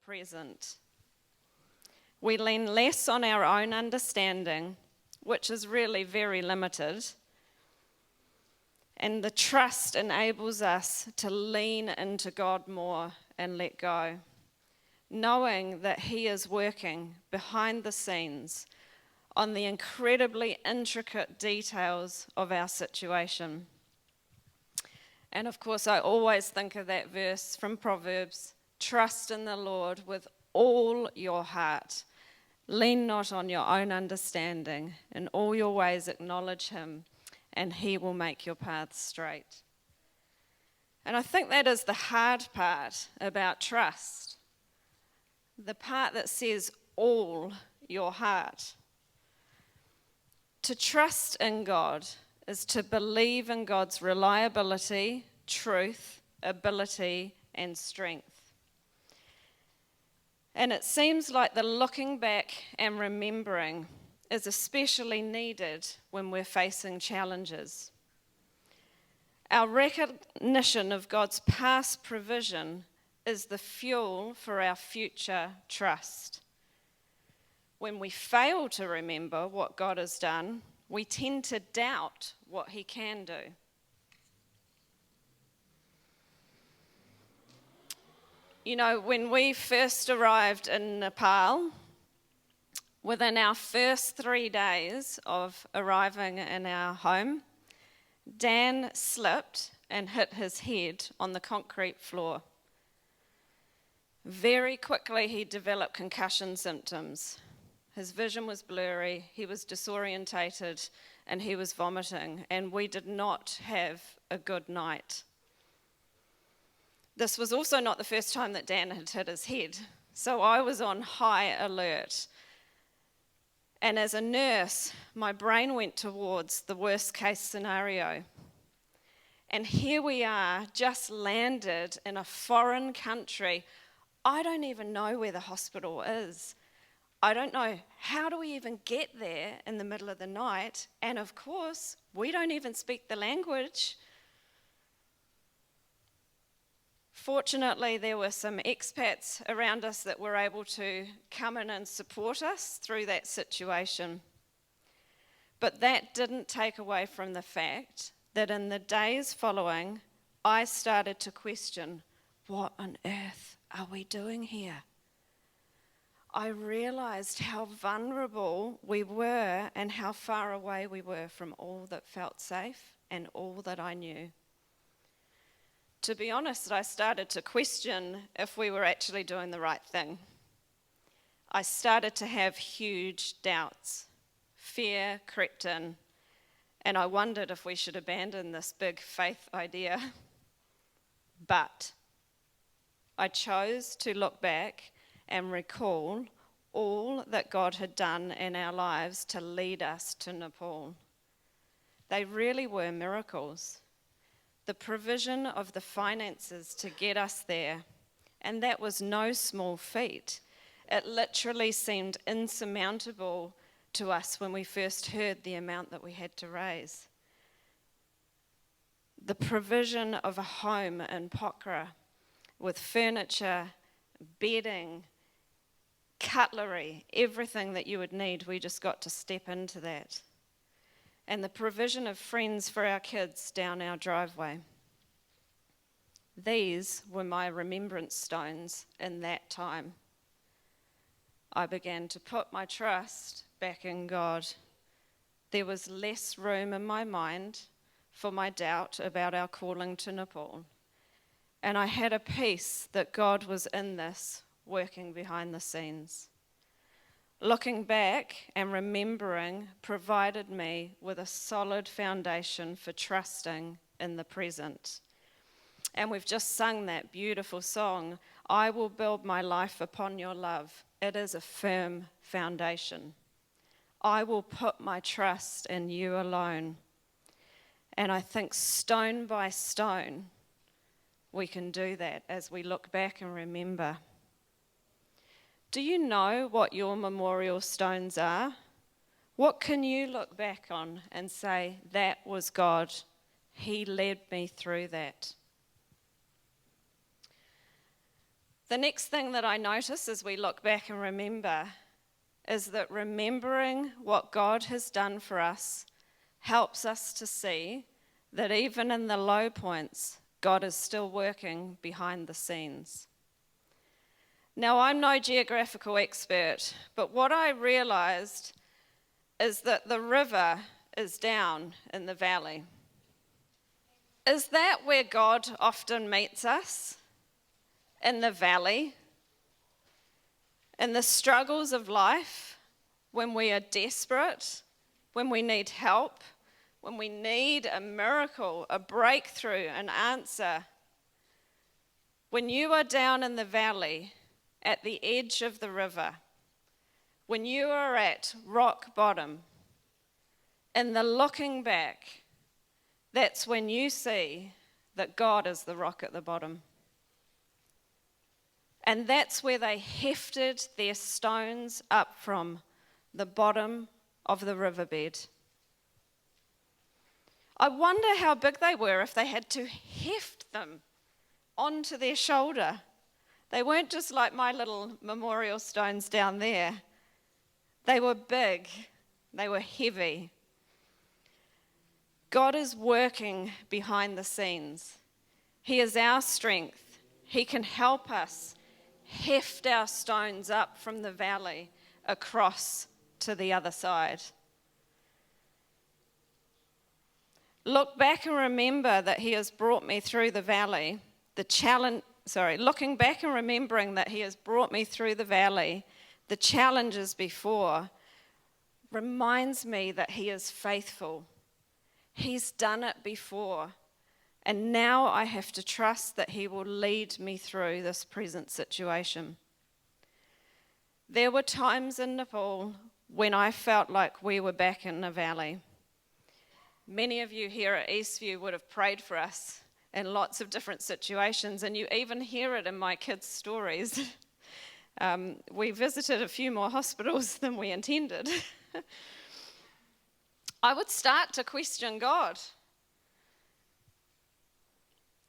present. We lean less on our own understanding, which is really very limited, and the trust enables us to lean into God more and let go, knowing that He is working behind the scenes on the incredibly intricate details of our situation. And of course, I always think of that verse from Proverbs, trust in the Lord with all your heart. Lean not on your own understanding. In all your ways acknowledge Him, and He will make your paths straight. And I think that is the hard part about trust. The part that says all your heart. To trust in God is to believe in God's reliability, truth, ability, and strength. And it seems like the looking back and remembering is especially needed when we're facing challenges. Our recognition of God's past provision is the fuel for our future trust. When we fail to remember what God has done, we tend to doubt what He can do. You know, when we first arrived in Nepal, within our first 3 days of arriving in our home, Dan slipped and hit his head on the concrete floor. Very quickly, he developed concussion symptoms. His vision was blurry, he was disorientated, and he was vomiting, and we did not have a good night. This was also not the first time that Dan had hit his head, so I was on high alert. And as a nurse, my brain went towards the worst case scenario. And here we are, just landed in a foreign country. I don't even know where the hospital is. I don't know, how do we even get there in the middle of the night? And of course, we don't even speak the language. Fortunately, there were some expats around us that were able to come in and support us through that situation. But that didn't take away from the fact that in the days following, I started to question, what on earth are we doing here? I realized how vulnerable we were and how far away we were from all that felt safe and all that I knew. To be honest, I started to question if we were actually doing the right thing. I started to have huge doubts. Fear crept in, and I wondered if we should abandon this big faith idea. But I chose to look back and recall all that God had done in our lives to lead us to Nepal. They really were miracles. The provision of the finances to get us there, and that was no small feat. It literally seemed insurmountable to us when we first heard the amount that we had to raise. The provision of a home in Pokhara with furniture, bedding, cutlery, everything that you would need, we just got to step into that. And the provision of friends for our kids down our driveway. These were my remembrance stones in that time. I began to put my trust back in God. There was less room in my mind for my doubt about our calling to Nepal. And I had a peace that God was in this, working behind the scenes. Looking back and remembering provided me with a solid foundation for trusting in the present. And we've just sung that beautiful song, I will build my life upon your love. It is a firm foundation. I will put my trust in you alone. And I think stone by stone, we can do that as we look back and remember. Do you know what your memorial stones are? What can you look back on and say, that was God? He led me through that. The next thing that I notice as we look back and remember is that remembering what God has done for us helps us to see that even in the low points, God is still working behind the scenes. Now, I'm no geographical expert, but what I realized is that the river is down in the valley. Is that where God often meets us? In the valley? In the struggles of life? When we are desperate? When we need help? When we need a miracle, a breakthrough, an answer? When you are down in the valley, at the edge of the river, when you are at rock bottom, in the looking back, that's when you see that God is the rock at the bottom. And that's where they hefted their stones up from, the bottom of the riverbed. I wonder how big they were if they had to heft them onto their shoulder. They weren't just like my little memorial stones down there. They were big. They were heavy. God is working behind the scenes. He is our strength. He can help us heft our stones up from the valley across to the other side. Look back and remember that He has brought me through the valley. Looking back and remembering that He has brought me through the valley, the challenges before, reminds me that He is faithful. He's done it before, and now I have to trust that He will lead me through this present situation. There were times in Nepal when I felt like we were back in a valley. Many of you here at Eastview would have prayed for us in lots of different situations, and you even hear it in my kids' stories. We visited a few more hospitals than we intended. I would start to question God.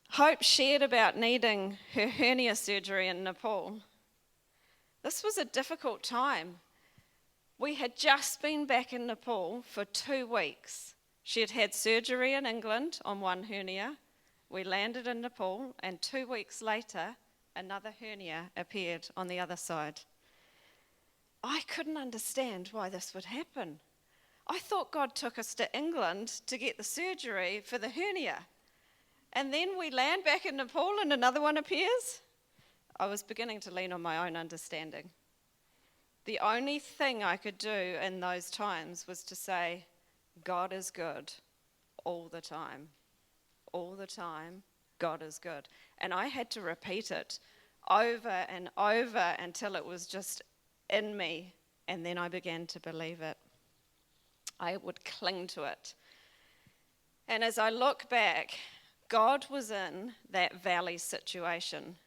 Hope shared about needing her hernia surgery in Nepal. This was a difficult time. We had just been back in Nepal for 2 weeks. She had had surgery in England on one hernia. We landed in Nepal, and 2 weeks later, another hernia appeared on the other side. I couldn't understand why this would happen. I thought God took us to England to get the surgery for the hernia. And then we land back in Nepal and another one appears. I was beginning to lean on my own understanding. The only thing I could do in those times was to say, God is good all the time. All the time, God is good. And I had to repeat it over and over until it was just in me, and then I began to believe it. I would cling to it. And as I look back, God was in that valley situation.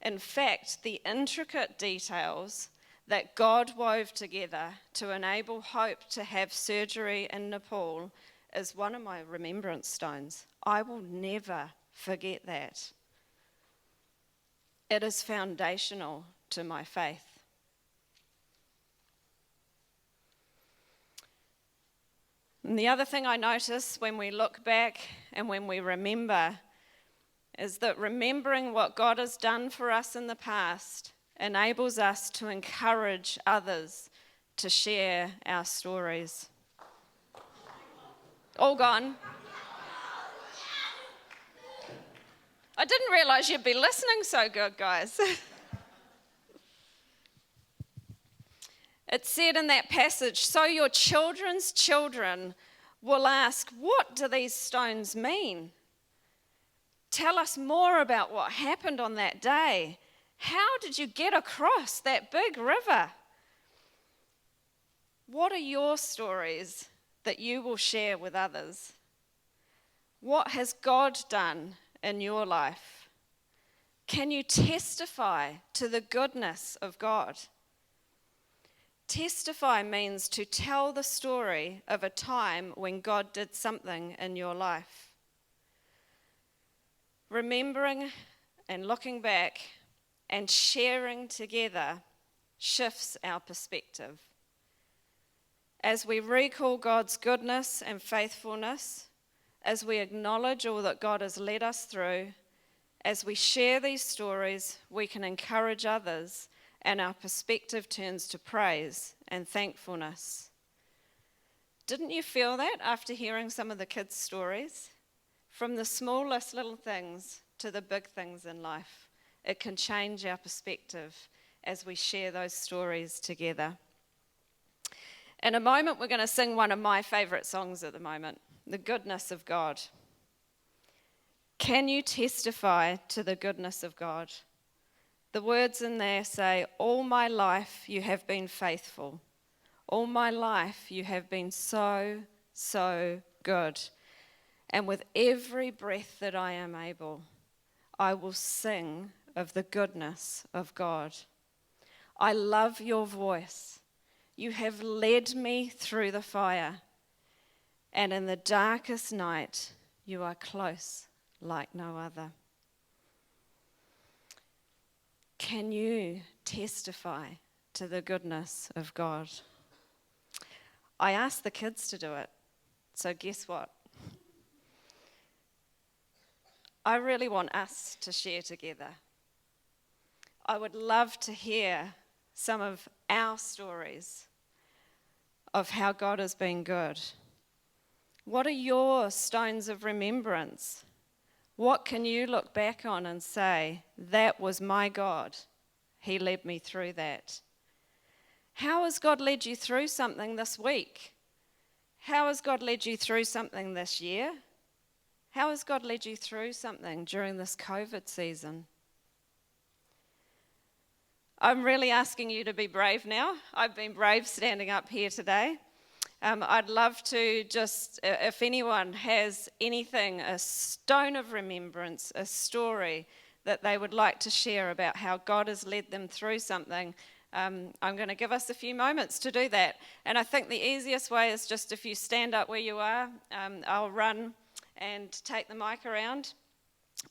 In fact, the intricate details that God wove together to enable Hope to have surgery in Nepal is one of my remembrance stones. I will never forget that. It is foundational to my faith. And the other thing I notice when we look back and when we remember is that remembering what God has done for us in the past enables us to encourage others to share our stories. All gone. I didn't realize you'd be listening so good, guys. It said in that passage, so your children's children will ask, what do these stones mean? Tell us more about what happened on that day. How did you get across that big river? What are your stories that you will share with others? What has God done in your life? Can you testify to the goodness of God? Testify means to tell the story of a time when God did something in your life. Remembering and looking back and sharing together shifts our perspective. As we recall God's goodness and faithfulness, as we acknowledge all that God has led us through, as we share these stories, we can encourage others, and our perspective turns to praise and thankfulness. Didn't you feel that after hearing some of the kids' stories? From the smallest little things to the big things in life, it can change our perspective as we share those stories together. In a moment, we're going to sing one of my favourite songs at the moment, The Goodness of God. Can you testify to the goodness of God? The words in there say, all my life you have been faithful. All my life you have been so, so good. And with every breath that I am able, I will sing of the goodness of God. I love your voice. You have led me through the fire. And in the darkest night, you are close like no other. Can you testify to the goodness of God? I asked the kids to do it, so guess what? I really want us to share together. I would love to hear some of our stories of how God has been good. What are your stones of remembrance? What can you look back on and say, that was my God. He led me through that. How has God led you through something this week? How has God led you through something this year? How has God led you through something during this COVID season? I'm really asking you to be brave now. I've been brave standing up here today. I'd love to just, if anyone has anything, a stone of remembrance, a story that they would like to share about how God has led them through something, I'm going to give us a few moments to do that. And I think the easiest way is just if you stand up where you are, I'll run and take the mic around.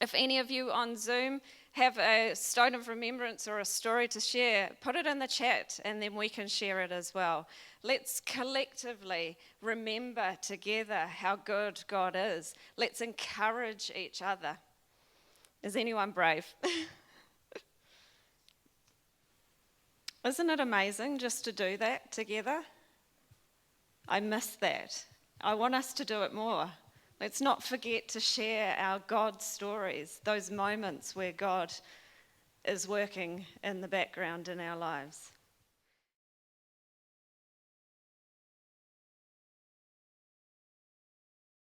If any of you on Zoom have a stone of remembrance or a story to share, put it in the chat and then we can share it as well. Let's collectively remember together how good God is. Let's encourage each other. Is anyone brave? Isn't it amazing just to do that together? I miss that. I want us to do it more. Let's not forget to share our God stories, those moments where God is working in the background in our lives.